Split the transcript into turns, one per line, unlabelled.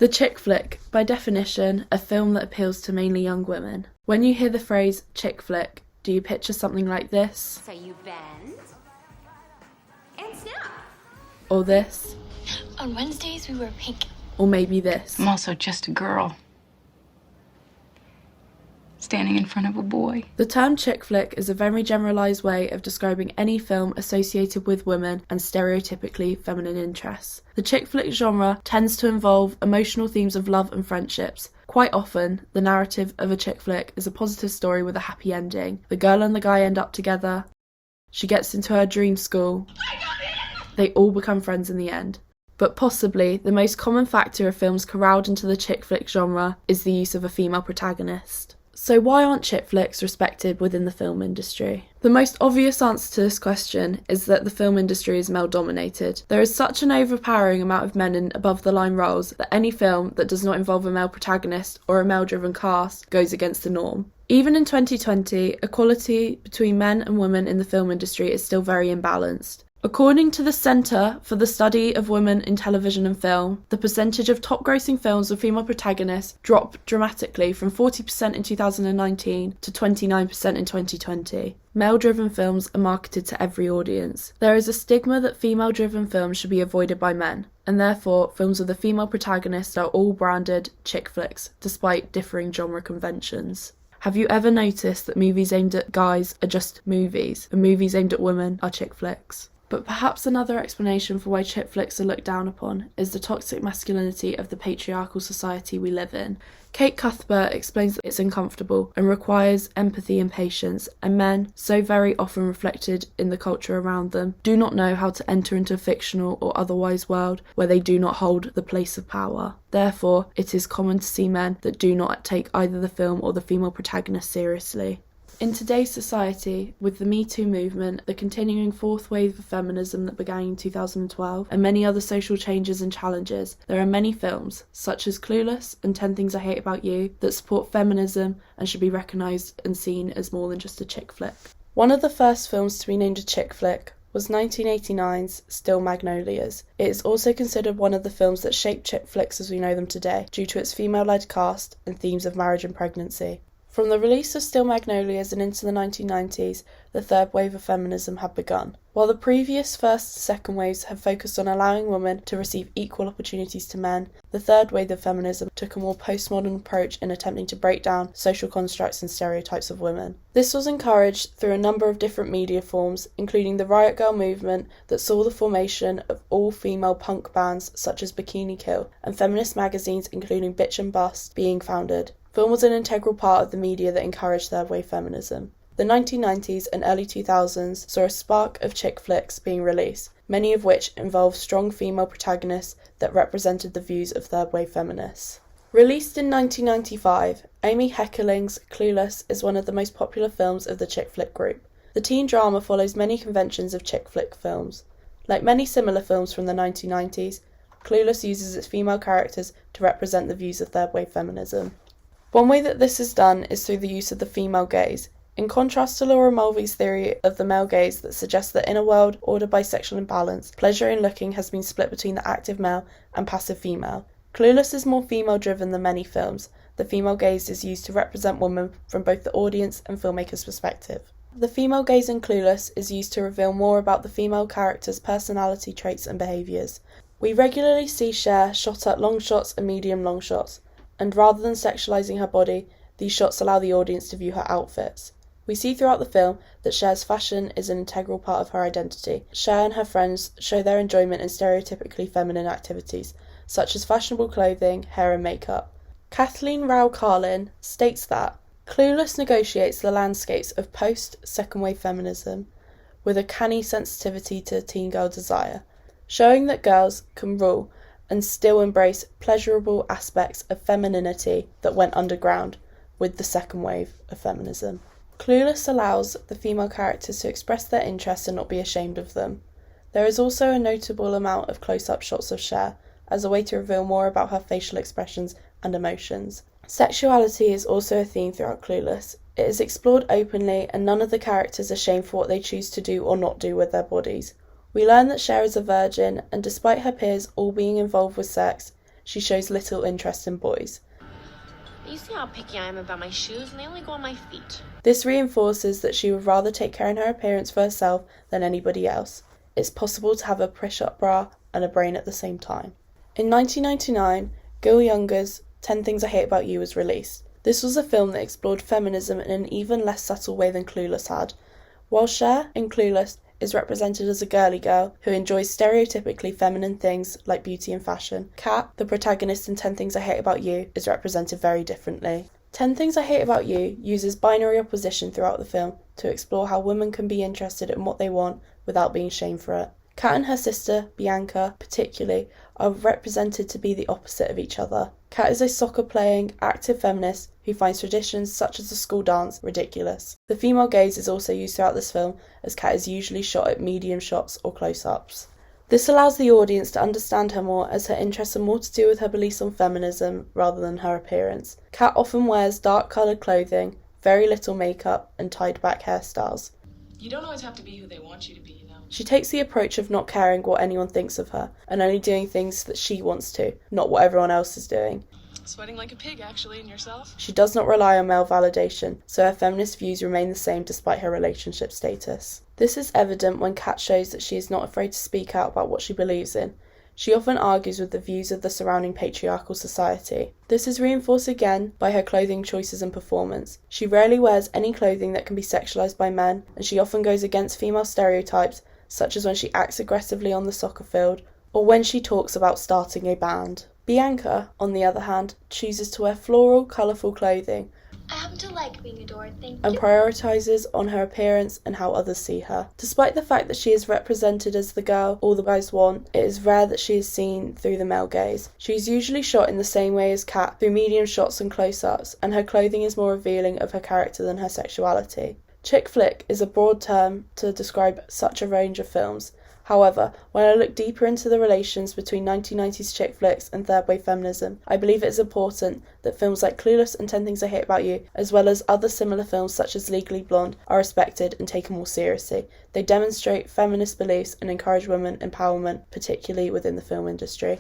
The chick flick, by definition, a film that appeals to mainly young women. When you hear the phrase chick flick, do you picture something like this?
So you bend and snap.
Or this?
On Wednesdays, we wear pink.
Or maybe this?
I'm also just a girl standing in front of a boy.
The term chick flick is a very generalised way of describing any film associated with women and stereotypically feminine interests. The chick flick genre tends to involve emotional themes of love and friendships. Quite often, the narrative of a chick flick is a positive story with a happy ending. The girl and the guy end up together. She gets into her dream school. They all become friends in the end. But possibly the most common factor of films corralled into the chick flick genre is the use of a female protagonist. So why aren't chick flicks respected within the film industry? The most obvious answer to this question is that the film industry is male-dominated. There is such an overpowering amount of men in above-the-line roles that any film that does not involve a male protagonist or a male-driven cast goes against the norm. Even in 2020, equality between men and women in the film industry is still very imbalanced. According to the Centre for the Study of Women in Television and Film, the percentage of top-grossing films with female protagonists dropped dramatically from 40% in 2019 to 29% in 2020. Male-driven films are marketed to every audience. There is a stigma that female-driven films should be avoided by men, and therefore films with a female protagonist are all branded chick flicks, despite differing genre conventions. Have you ever noticed that movies aimed at guys are just movies, and movies aimed at women are chick flicks? But perhaps another explanation for why chick flicks are looked down upon is the toxic masculinity of the patriarchal society we live in. Kate Cuthbert explains that it's uncomfortable and requires empathy and patience, and men, so very often reflected in the culture around them, do not know how to enter into a fictional or otherwise world where they do not hold the place of power. Therefore, it is common to see men that do not take either the film or the female protagonist seriously. In today's society, with the Me Too movement, the continuing fourth wave of feminism that began in 2012, and many other social changes and challenges, there are many films, such as Clueless and 10 Things I Hate About You, that support feminism and should be recognised and seen as more than just a chick flick. One of the first films to be named a chick flick was 1989's Still Magnolias. It is also considered one of the films that shaped chick flicks as we know them today, due to its female-led cast and themes of marriage and pregnancy. From the release of Still Magnolias and into the 1990s, the third wave of feminism had begun. While the previous first and second waves have focused on allowing women to receive equal opportunities to men, the third wave of feminism took a more postmodern approach in attempting to break down social constructs and stereotypes of women. This was encouraged through a number of different media forms, including the Riot Grrrl movement that saw the formation of all-female punk bands such as Bikini Kill, and feminist magazines including Bitch and Bust being founded. Film was an integral part of the media that encouraged third-wave feminism. The 1990s and early 2000s saw a spark of chick flicks being released, many of which involved strong female protagonists that represented the views of third-wave feminists. Released in 1995, Amy Heckerling's Clueless is one of the most popular films of the chick flick group. The teen drama follows many conventions of chick flick films. Like many similar films from the 1990s, Clueless uses its female characters to represent the views of third-wave feminism. One way that this is done is through the use of the female gaze. In contrast to Laura Mulvey's theory of the male gaze that suggests that in a world ordered by sexual imbalance, pleasure in looking has been split between the active male and passive female. Clueless is more female-driven than many films. The female gaze is used to represent women from both the audience and filmmaker's perspective. The female gaze in Clueless is used to reveal more about the female character's personality traits and behaviours. We regularly see Cher shot at long shots and medium long shots, and rather than sexualising her body, these shots allow the audience to view her outfits. We see throughout the film that Cher's fashion is an integral part of her identity. Cher and her friends show their enjoyment in stereotypically feminine activities, such as fashionable clothing, hair and makeup. Kathleen Rao Carlin states that Clueless negotiates the landscapes of post-second wave feminism with a canny sensitivity to teen girl desire, showing that girls can rule and still embrace pleasurable aspects of femininity that went underground with the second wave of feminism. Clueless allows the female characters to express their interests and not be ashamed of them. There is also a notable amount of close-up shots of Cher, as a way to reveal more about her facial expressions and emotions. Sexuality is also a theme throughout Clueless. It is explored openly, and none of the characters are shamed for what they choose to do or not do with their bodies. We learn that Cher is a virgin, and despite her peers all being involved with sex, she shows little interest in boys.
You see how picky I am about my shoes, and they only go on my feet.
This reinforces that she would rather take care of her appearance for herself than anybody else. It's possible to have a push-up bra and a brain at the same time. In 1999, Gil Younger's 10 Things I Hate About You was released. This was a film that explored feminism in an even less subtle way than Clueless had. While Cher in Clueless is represented as a girly girl who enjoys stereotypically feminine things like beauty and fashion, Kat, the protagonist in 10 Things I Hate About You, is represented very differently. 10 Things I Hate About You uses binary opposition throughout the film to explore how women can be interested in what they want without being shamed for it. Kat and her sister, Bianca, particularly, are represented to be the opposite of each other. Kat is a soccer-playing, active feminist who finds traditions such as the school dance ridiculous. The female gaze is also used throughout this film, as Kat is usually shot at medium shots or close-ups. This allows the audience to understand her more, as her interests are more to do with her beliefs on feminism rather than her appearance. Kat often wears dark-coloured clothing, very little makeup, and tied-back hairstyles.
You don't always have to be who they want you to be, you know.
She takes the approach of not caring what anyone thinks of her, and only doing things that she wants to, not what everyone else is doing.
Sweating like a pig, actually, in yourself.
She does not rely on male validation, so her feminist views remain the same despite her relationship status. This is evident when Kat shows that she is not afraid to speak out about what she believes in. She often argues with the views of the surrounding patriarchal society. This is reinforced again by her clothing choices and performance. She rarely wears any clothing that can be sexualized by men, and she often goes against female stereotypes, such as when she acts aggressively on the soccer field, or when she talks about starting a band. Bianca, on the other hand, chooses to wear floral, colourful clothing,
I happen to like being adored, thank
and
you.
prioritises on her appearance and how others see her. Despite the fact that she is represented as the girl all the guys want, it is rare that she is seen through the male gaze. She is usually shot in the same way as Kat, through medium shots and close-ups, and her clothing is more revealing of her character than her sexuality. Chick flick is a broad term to describe such a range of films. However, when I look deeper into the relations between 1990s chick flicks and third wave feminism, I believe it is important that films like Clueless and 10 Things I Hate About You, as well as other similar films such as Legally Blonde, are respected and taken more seriously. They demonstrate feminist beliefs and encourage women empowerment, particularly within the film industry.